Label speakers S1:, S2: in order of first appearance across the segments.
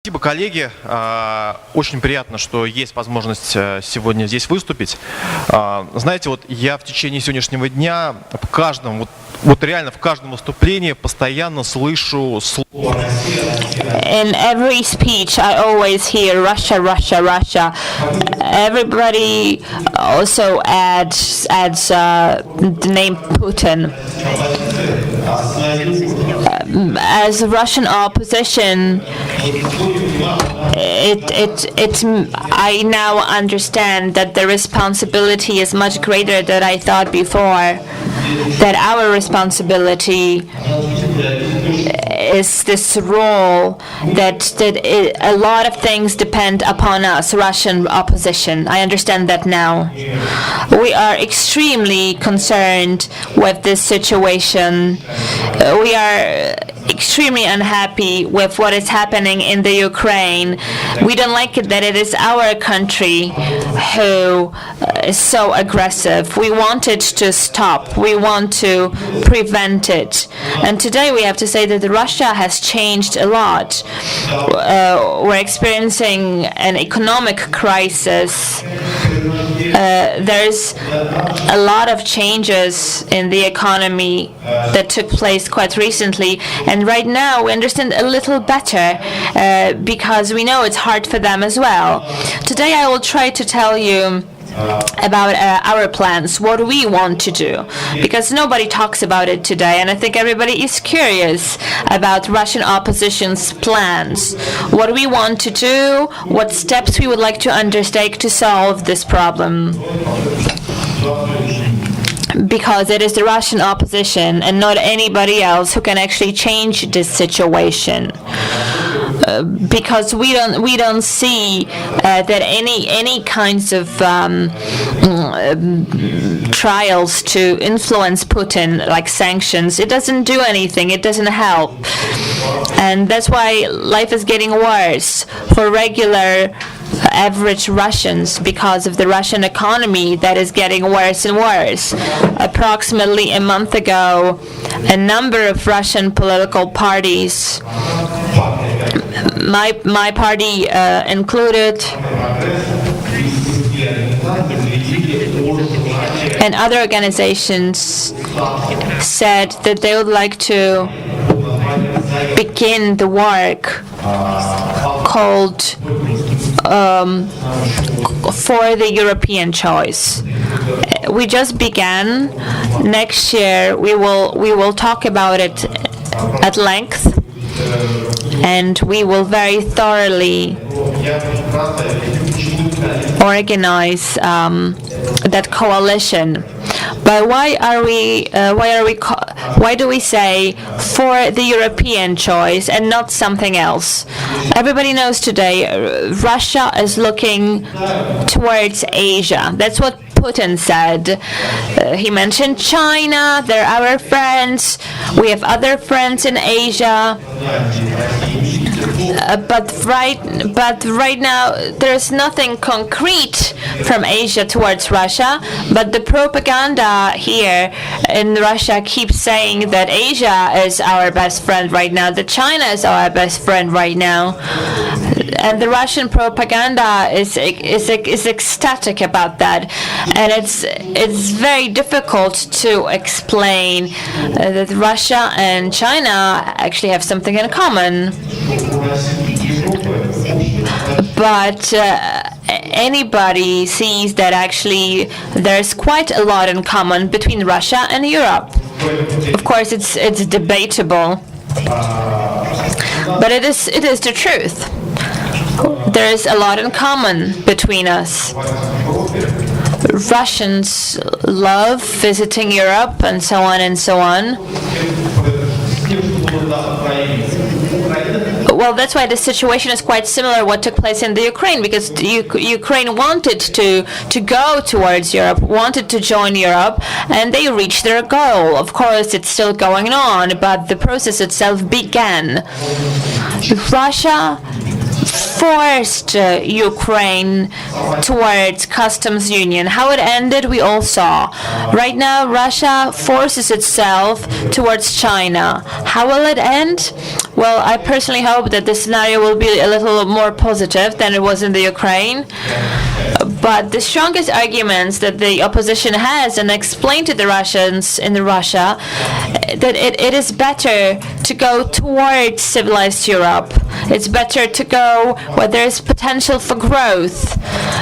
S1: Спасибо, коллеги. Очень приятно, что есть возможность сегодня здесь выступить. Знаете, вот я в течение сегодняшнего дня в каждом, вот реально в каждом выступлении постоянно слышу слово.
S2: In every speech, I always hear Russia, Russia, Russia. Everybody also adds the name Putin. As Russian opposition, I now understand that the responsibility is much greater than I thought before. That our responsibility is this role that a lot of things depend upon us, Russian opposition. I understand that now. We are extremely concerned with this situation. We are extremely unhappy with what is happening in the Ukraine. We don't like it that it is our country who is so aggressive. We want it to stop. We want to prevent it. And today we have to say that Russia has changed a lot. We're experiencing an economic crisis. There's a lot of changes in the economy that took place quite recently, and right now we understand a little better because we know it's hard for them as well. Today I will try to tell you about our plans, what we want to do, because nobody talks about it today, and I think everybody is curious about Russian opposition's plans, what we want to do, what steps we would like to undertake to solve this problem. Because it is the Russian opposition and not anybody else who can actually change this situation. Because we don't see that any kinds of trials to influence Putin, like sanctions, it doesn't do anything. It doesn't help, and that's why life is getting worse for regular average Russians because of the Russian economy that is getting worse and worse. Approximately a month ago, a number of Russian political parties, my party included, and other organizations said that they would like to begin the work called for the European choice. We just began. Next year we will talk about it at length, and we will very thoroughly organize that coalition. But why do we say for the European choice and not something else? Everybody knows today Russia is looking towards Asia. That's what Putin said. He mentioned China. They're our friends. We have other friends in Asia. But right now there's nothing concrete from Asia towards Russia. But the propaganda here in Russia keeps saying that Asia is our best friend right now, that China is our best friend right now. And the Russian propaganda is ecstatic about that, and it's very difficult to explain that Russia and China actually have something in common. But anybody sees that actually there's quite a lot in common between Russia and Europe. Of course, it's debatable, but it is the truth. There is a lot in common between us. Russians love visiting Europe and so on and so on. Well, that's why the situation is quite similar to what took place in the Ukraine, because Ukraine wanted to go towards Europe, wanted to join Europe, and they reached their goal. Of course, it's still going on, but the process itself began. Russia forced Ukraine towards customs union. How it ended, we all saw. Right now, Russia forces itself towards China. How will it end? Well, I personally hope that this scenario will be a little more positive than it was in the Ukraine. But the strongest arguments that the opposition has and explain to the Russians in Russia that it is better to go towards civilized Europe. It's better to go where there is potential for growth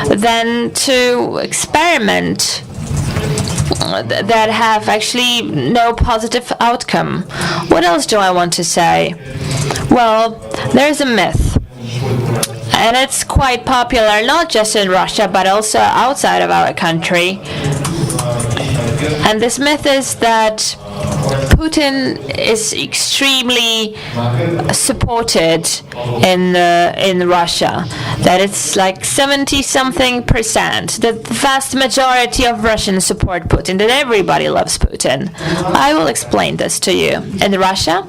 S2: than to experiment that have actually no positive outcome. What else do I want to say? Well, there's a myth, and it's quite popular not just in Russia but also outside of our country. And this myth is that Putin is extremely supported in Russia, that it's like 70-something%, that the vast majority of Russians support Putin, that everybody loves Putin. I will explain this to you. In Russia,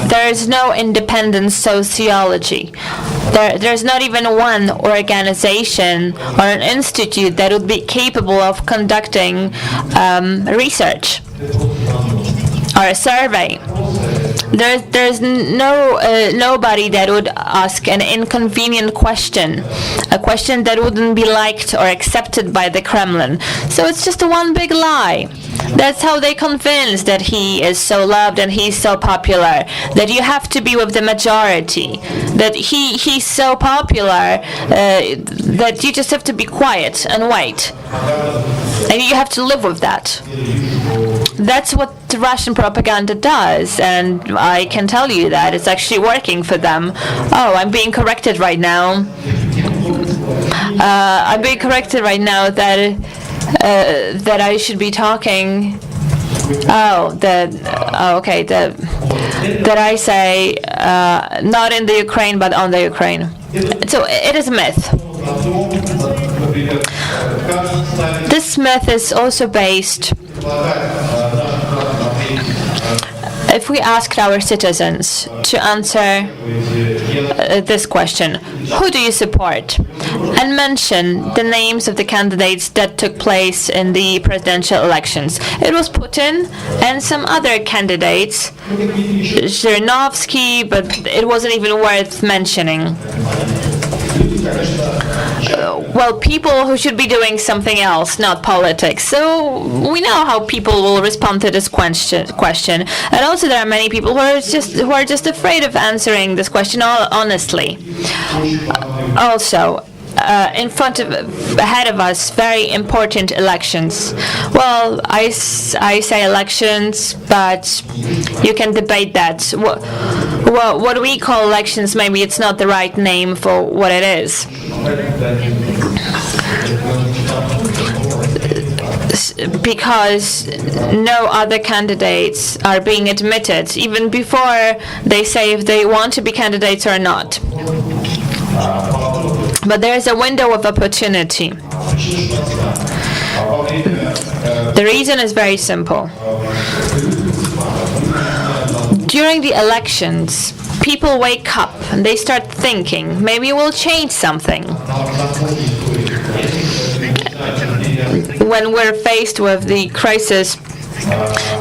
S2: there is no independent sociology. There's not even one organization or an institute that would be capable of conducting research or a survey. There's nobody that would ask an inconvenient question, a question that wouldn't be liked or accepted by the Kremlin. So it's just one big lie. That's how they convince that he is so loved and he's so popular, that you have to be with the majority, that he's so popular that you just have to be quiet and wait. And you have to live with that. That's what the Russian propaganda does, and I can tell you that it's actually working for them. Oh, I'm being corrected right now. I'm being corrected right now that I should be talking. Okay. That I say not in the Ukraine but on the Ukraine. So it is a myth. This myth is also based. If we asked our citizens to answer this question, who do you support? And mention the names of the candidates that took place in the presidential elections. It was Putin and some other candidates, Zhirinovsky, but it wasn't even worth mentioning. Well, people who should be doing something else, not politics. So we know how people will respond to this question. And also there are many people who are just afraid of answering this question honestly. Also, ahead of us, very important elections. Well, I say elections, but you can debate that. What we call elections, maybe it's not the right name for what it is. Because no other candidates are being admitted, even before they say if they want to be candidates or not. But there is a window of opportunity. The reason is very simple. During the elections, people wake up and they start thinking, maybe we'll change something. When we're faced with the crisis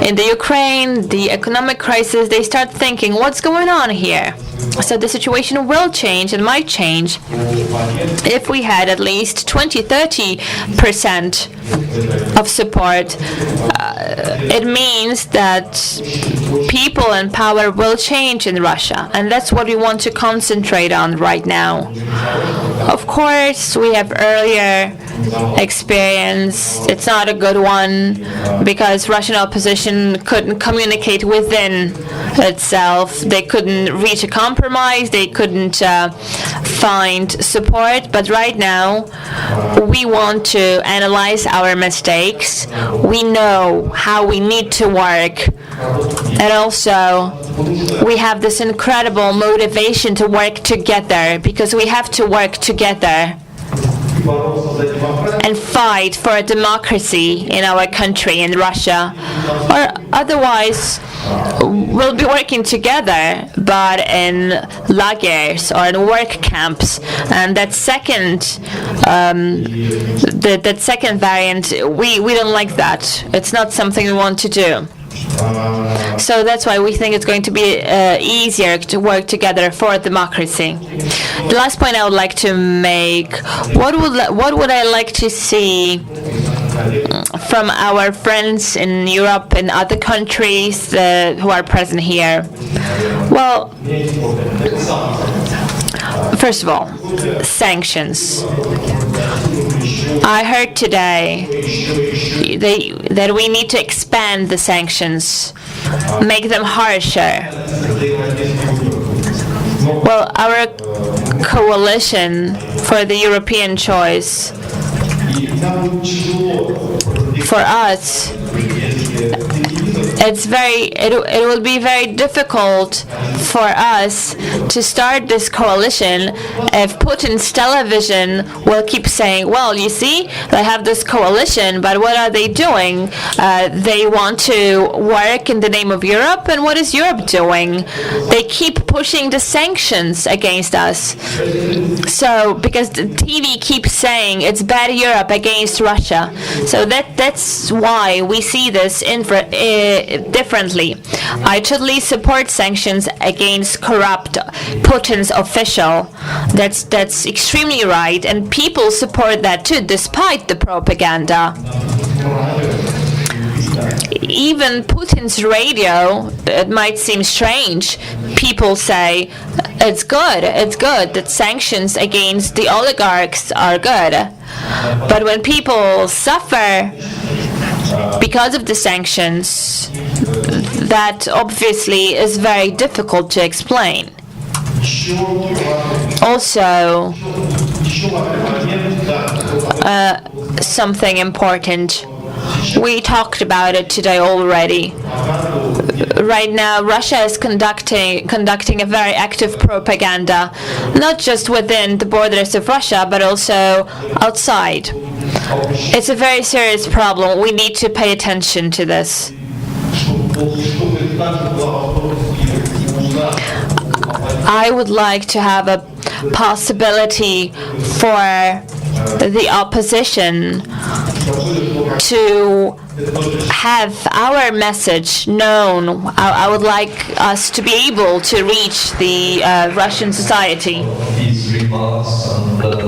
S2: in the Ukraine, the economic crisis, they start thinking, what's going on here? So the situation will change and might change if we had at least 20-30% of support. It means that people and power will change in Russia, and that's what we want to concentrate on right now. Of course, we have earlier experience. It's not a good one because Russian opposition couldn't communicate within itself. They couldn't reach a compromise. They couldn't find support. But right now, we want to analyze our mistakes. We know how we need to work. And also, we have this incredible motivation to work together because we have to work together and fight for a democracy in our country, in Russia. Or otherwise, we'll be working together, but in lagers or in work camps. And that second variant, we don't like that. It's not something we want to do. So that's why we think it's going to be easier to work together for democracy. The last point I would like to make, what would I like to see from our friends in Europe and other countries who are present here? Well, first of all, sanctions. I heard today that we need to expand the sanctions, make them harsher. Well, our coalition for the European choice, for us, it will be very difficult for us to start this coalition if Putin's television will keep saying, well, you see, they have this coalition, but what are they doing? They want to work in the name of Europe, and what is Europe doing? They keep pushing the sanctions against us. So, because the TV keeps saying it's bad Europe against Russia. So that's why we see this differently. I totally support sanctions against corrupt Putin's official. That's extremely right, and people support that too, despite the propaganda. Even Putin's radio, it might seem strange, people say it's good that sanctions against the oligarchs are good. But when people suffer because of the sanctions, that obviously is very difficult to explain. Also, something important. We talked about it today already. Right now, Russia is conducting a very active propaganda, not just within the borders of Russia, but also outside. It's a very serious problem. We need to pay attention to this. I would like to have a possibility for the opposition to have our message known. I would like us to be able to reach the Russian society.